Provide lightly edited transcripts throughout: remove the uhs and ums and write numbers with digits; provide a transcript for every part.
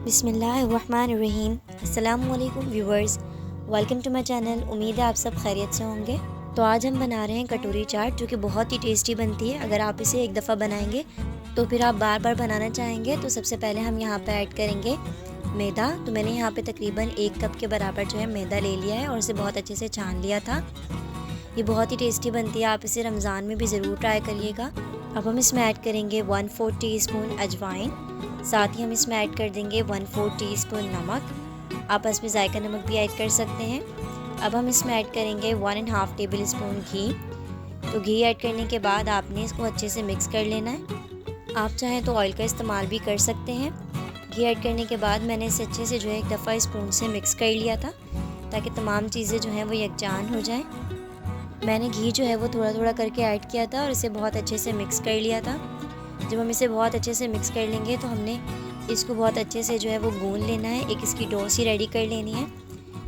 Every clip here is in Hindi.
बिस्मिल्लाहिर्रहमानिर्रहीम। अस्सलाम वालेकुम viewers, welcome to my channel. उम्मीद है आप सब खैरियत से होंगे। तो आज हम बना रहे हैं कटोरी चाट, जो कि बहुत ही टेस्टी बनती है। अगर आप इसे एक दफ़ा बनाएंगे तो फिर आप बार बार बनाना चाहेंगे। तो सबसे पहले हम यहाँ पर ऐड करेंगे मैदा। तो मैंने यहाँ पे तकरीबन 1 कप के बराबर जो है मैदा ले लिया है और इसे बहुत अच्छे से छान लिया था। ये बहुत ही टेस्टी बनती है, आप इसे रमज़ान में भी ज़रूर ट्राई करिएगा। अब हम इसमें ऐड करेंगे 1/4 टीस्पून अजवाइन। साथ ही हम इसमें ऐड कर देंगे 1/4 टीस्पून नमक। आप इसमें जायका नमक भी ऐड कर सकते हैं। अब हम इसमें ऐड करेंगे 1.5 टेबल स्पून घी। तो घी ऐड करने के बाद आपने इसको अच्छे से मिक्स कर लेना है। आप चाहें तो ऑयल का इस्तेमाल भी कर सकते हैं। घी ऐड करने के बाद मैंने इसे अच्छे से जो है एक दफ़ा स्पून से मिक्स कर लिया था, ताकि तमाम चीज़ें जो हैं वो यकजान हो जाएं। मैंने घी जो है वो थोड़ा थोड़ा करके ऐड किया था और इसे बहुत अच्छे से मिक्स कर लिया था। जब हम इसे बहुत अच्छे से मिक्स कर लेंगे तो हमने इसको बहुत अच्छे से जो है वो गूंद लेना है, एक इसकी डो सी रेडी कर लेनी है।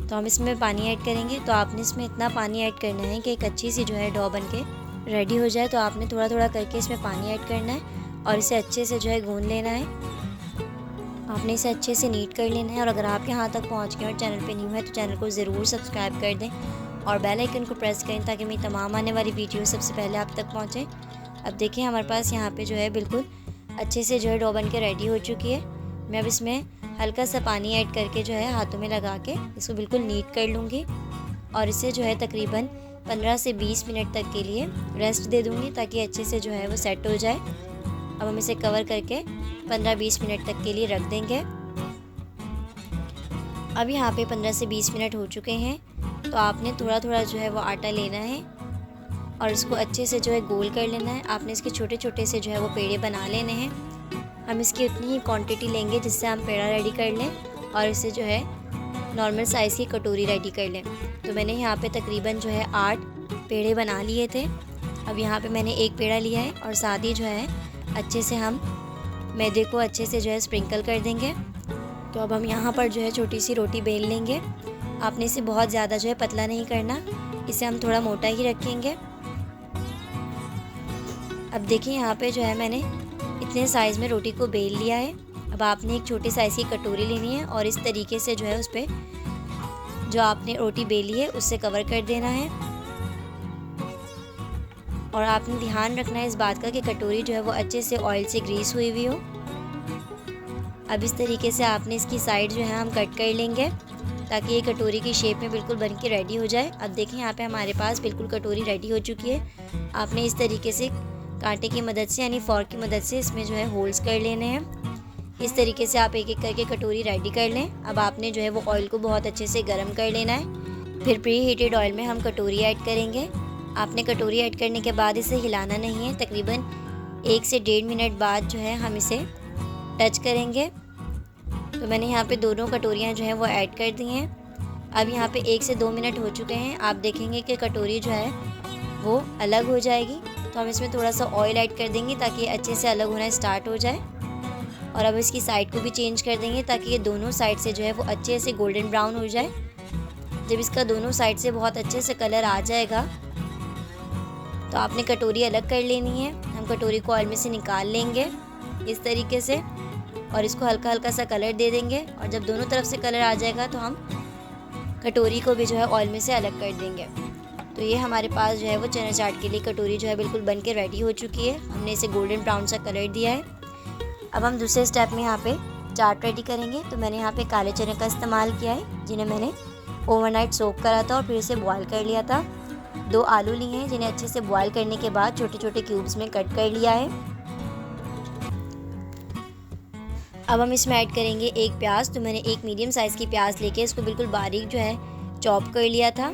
तो हम इसमें पानी ऐड करेंगे। तो आपने इसमें इतना पानी ऐड करना है कि एक अच्छी सी जो है डो बन के रेडी हो जाए। तो आपने थोड़ा थोड़ा करके इसमें पानी ऐड करना है और इसे अच्छे से जो है गूंद लेना है। आपने इसे अच्छे से नीट कर लेना है। और अगर आप यहाँ तक पहुँच गए और चैनल पे न्यू है तो चैनल को ज़रूर सब्सक्राइब कर दें और बेल आइकन को प्रेस करें, ताकि मेरी तमाम आने वाली वीडियो सबसे पहले आप तक पहुँचे। अब देखिए हमारे पास यहाँ पे जो है बिल्कुल अच्छे से जो है डो बन के रेडी हो चुकी है। मैं अब इसमें हल्का सा पानी ऐड करके जो है हाथों में लगा के इसको बिल्कुल नीट कर लूँगी और इसे जो है तकरीबन 15 से 20 मिनट तक के लिए रेस्ट दे दूँगी, ताकि अच्छे से जो है वो सेट हो जाए। अब हम इसे कवर करके 15-20 मिनट तक के लिए रख देंगे। अब यहाँ पे 15 से 20 मिनट हो चुके हैं। तो आपने थोड़ा थोड़ा जो है वो आटा लेना है और इसको अच्छे से जो है गोल कर लेना है। आपने इसके छोटे छोटे से जो है वो पेड़े बना लेने हैं। हम इसकी उतनी ही क्वांटिटी लेंगे जिससे हम पेड़ा रेडी कर लें और इसे जो है नॉर्मल साइज़ की कटोरी रेडी कर लें। तो मैंने यहाँ पे तकरीबन जो है 8 पेड़े बना लिए थे। अब यहाँ पे मैंने एक पेड़ा लिया है और साथ ही जो है अच्छे से हम मैदे को अच्छे से जो है स्प्रिंकल कर देंगे। तो अब हम यहाँ पर जो है छोटी सी रोटी बेल लेंगे। आपने इसे बहुत ज़्यादा जो है पतला नहीं करना, इसे हम थोड़ा मोटा ही रखेंगे। अब देखिए यहाँ पे जो है मैंने इतने साइज़ में रोटी को बेल लिया है। अब आपने एक छोटी साइज़ की कटोरी लेनी है और इस तरीके से जो है उस पर जो आपने रोटी बेली है उससे कवर कर देना है। और आपने ध्यान रखना है इस बात का कि कटोरी जो है वो अच्छे से ऑयल से ग्रीस हुई हुई हो। अब इस तरीके से आपने इसकी साइड जो है हम कट कर लेंगे, ताकि ये कटोरी की शेप में बिल्कुल बन के रेडी हो जाए। अब देखें यहाँ पे हमारे पास बिल्कुल कटोरी रेडी हो चुकी है। आपने इस तरीके से कांटे की मदद से यानी फॉर्क की मदद से इसमें जो है होल्स कर लेने हैं। इस तरीके से आप एक एक करके कटोरी रेडी कर लें। अब आपने जो है वो ऑयल को बहुत अच्छे से गर्म कर लेना है। फिर प्री हीटेड ऑयल में हम कटोरी ऐड करेंगे। आपने कटोरी ऐड करने के बाद इसे हिलाना नहीं है। तकरीबन 1 से 1.5 मिनट बाद जो है हम इसे टच करेंगे। तो मैंने यहाँ पे दोनों कटोरियाँ जो हैं वो ऐड कर दी हैं। अब यहाँ पे 1 से 2 मिनट हो चुके हैं। आप देखेंगे कि कटोरी जो है वो अलग हो जाएगी। तो हम इसमें थोड़ा सा ऑयल ऐड कर देंगे ताकि ये अच्छे से अलग होना स्टार्ट हो जाए। और अब इसकी साइड को भी चेंज कर देंगे ताकि ये दोनों साइड से जो है वो अच्छे से गोल्डन ब्राउन हो जाए। जब इसका दोनों साइड से बहुत अच्छे से कलर आ जाएगा तो आपने कटोरी अलग कर लेनी है। हम कटोरी को ऑयल में से निकाल लेंगे इस तरीके से और इसको हल्का हल्का सा कलर दे देंगे। और जब दोनों तरफ से कलर आ जाएगा तो हम कटोरी को भी जो है ऑयल में से अलग कर देंगे। तो ये हमारे पास जो है वो चना चाट के लिए कटोरी जो है बिल्कुल बन के रेडी हो चुकी है। हमने इसे गोल्डन ब्राउन सा कलर दिया है। अब हम दूसरे स्टेप में यहाँ पे चाट रेडी करेंगे। तो मैंने यहाँ पे काले चने का इस्तेमाल किया है, जिन्हें मैंने ओवरनाइट सोक करा था और फिर इसे बॉयल कर लिया था। 2 आलू लिए हैं, जिन्हें अच्छे से बॉयल करने के बाद छोटे छोटे क्यूब्स में कट कर लिया है। अब हम इसमें ऐड करेंगे 1 प्याज। तो मैंने एक मीडियम साइज़ की प्याज लेके इसको बिल्कुल बारीक जो है चॉप कर लिया था।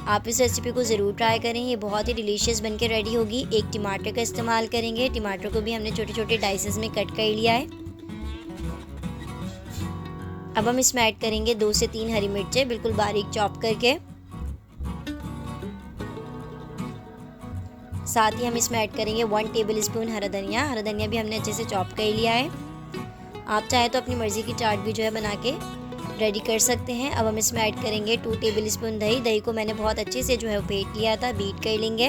आप इस रेसिपी को ज़रूर ट्राई करें, ये बहुत ही डिलीशियस बन के रेडी होगी। 1 टमाटर का इस्तेमाल करेंगे। टमाटर को भी हमने छोटे छोटे डाइसेस में कट कर लिया है। अब हम इसमें ऐड करेंगे 2 से 3 हरी मिर्चें बिल्कुल बारीक चॉप करके। साथ ही हम इसमें ऐड करेंगे 1 टेबल स्पून हरा धनिया। हरा धनिया भी हमने अच्छे से चॉप कर लिया है। आप चाहे तो अपनी मर्ज़ी की चाट भी जो है बना के रेडी कर सकते हैं। अब हम इसमें ऐड करेंगे 2 टेबल स्पून दही। दही को मैंने बहुत अच्छे से जो है फेंट लिया था, बीट कर लेंगे।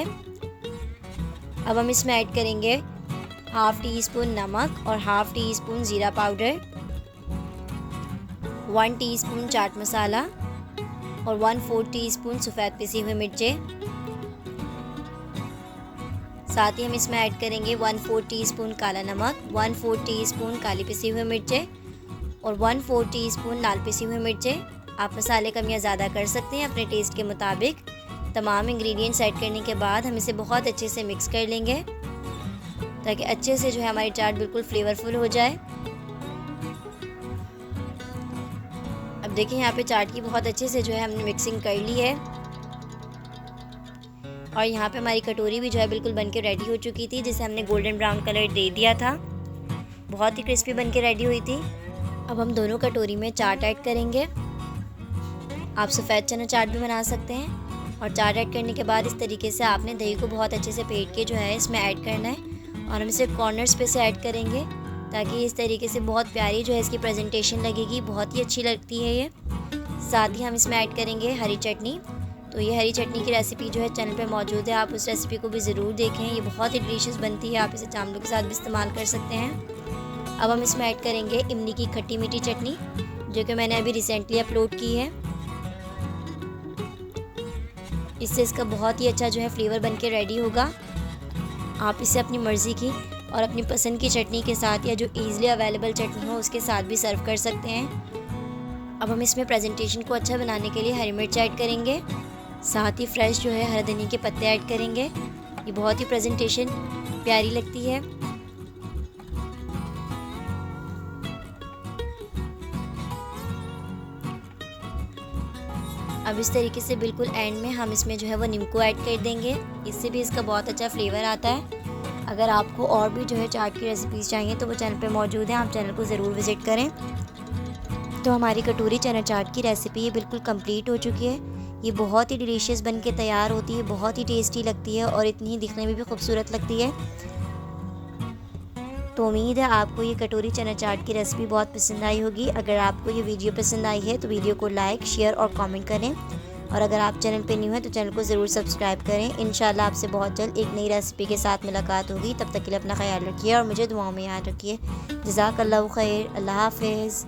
अब हम इसमें ऐड करेंगे 1/2 टी स्पून नमक और 1/2 टी स्पून ज़ीरा पाउडर। 1 टीस्पून चाट मसाला और 1/4 टीस्पून सफ़ेद पिसी हुई मिर्चें। साथ ही हम इसमें ऐड करेंगे 1/4 टीस्पून काला नमक, 1/4 टीस्पून काली पिसी हुई मिर्चें और 1/4 टीस्पून लाल पिसी हुई मिर्चें। आप मसाले कम या ज़्यादा कर सकते हैं अपने टेस्ट के मुताबिक। तमाम इंग्रेडिएंट्स ऐड करने के बाद हम इसे बहुत अच्छे से मिक्स कर लेंगे ताकि अच्छे से जो है हमारी चाट बिल्कुल फ्लेवरफुल हो जाए। अब देखिए यहाँ पे चाट की बहुत अच्छे से जो है हमने मिक्सिंग कर ली है और यहाँ पे हमारी कटोरी भी जो है बिल्कुल बनके रेडी हो चुकी थी, जिसे हमने गोल्डन ब्राउन कलर दे दिया था। बहुत ही क्रिस्पी बनके रेडी हुई थी। अब हम दोनों कटोरी में चाट ऐड करेंगे। आप सफ़ेद चना चाट भी बना सकते हैं। और चाट ऐड करने के बाद इस तरीके से आपने दही को बहुत अच्छे से फेंट के जो है इसमें ऐड करना है और हम इसे कॉर्नर्स पे से ऐड करेंगे ताकि इस तरीके से बहुत प्यारी जो है इसकी प्रेजेंटेशन लगेगी, बहुत ही अच्छी लगती है ये। साथ ही हम इसमें ऐड करेंगे हरी चटनी। तो ये हरी चटनी की रेसिपी जो है चैनल पे मौजूद है, आप उस रेसिपी को भी ज़रूर देखें। ये बहुत ही डिलीशियस बनती है, आप इसे चावलों के साथ भी इस्तेमाल कर सकते हैं। अब हम इसमें ऐड करेंगे इमली की खट्टी मीठी चटनी, जो कि मैंने अभी रिसेंटली अपलोड की है। इससे इसका बहुत ही अच्छा जो है फ्लेवर बनके रेडी होगा। आप इसे अपनी मर्ज़ी की और अपनी पसंद की चटनी के साथ या जो ईज़िली अवेलेबल चटनी हो उसके साथ भी सर्व कर सकते हैं। अब हम इसमें प्रेजेंटेशन को अच्छा बनाने के लिए हरी मिर्च ऐड करेंगे। साथ ही फ्रेश जो है हरा धनिया के पत्ते ऐड करेंगे। ये बहुत ही प्रेजेंटेशन प्यारी लगती है। अब इस तरीके से बिल्कुल एंड में हम इसमें जो है वो नींबू ऐड कर देंगे, इससे भी इसका बहुत अच्छा फ्लेवर आता है। अगर आपको और भी जो है चाट की रेसिपीज़ चाहिए तो वो चैनल पे मौजूद है, आप चैनल को ज़रूर विज़िट करें। तो हमारी कटोरी चना चाट की रेसिपी ये बिल्कुल कंप्लीट हो चुकी है। ये बहुत ही डिलीशियस बन के तैयार होती है, बहुत ही टेस्टी लगती है और इतनी ही दिखने में भी खूबसूरत लगती है। तो उम्मीद है आपको ये कटोरी चना चाट की रेसिपी बहुत पसंद आई होगी। अगर आपको ये वीडियो पसंद आई है तो वीडियो को लाइक, शेयर और कमेंट करें और अगर आप चैनल पे न्यू हैं तो चैनल को ज़रूर सब्सक्राइब करें। इंशाल्लाह आपसे बहुत जल्द एक नई रेसिपी के साथ मुलाकात होगी। तब तक के लिए अपना ख्याल रखिए और मुझे दुआओं में याद रखिए। जज़ाकल्लाहु खैर। अल्लाह हाफ़िज़।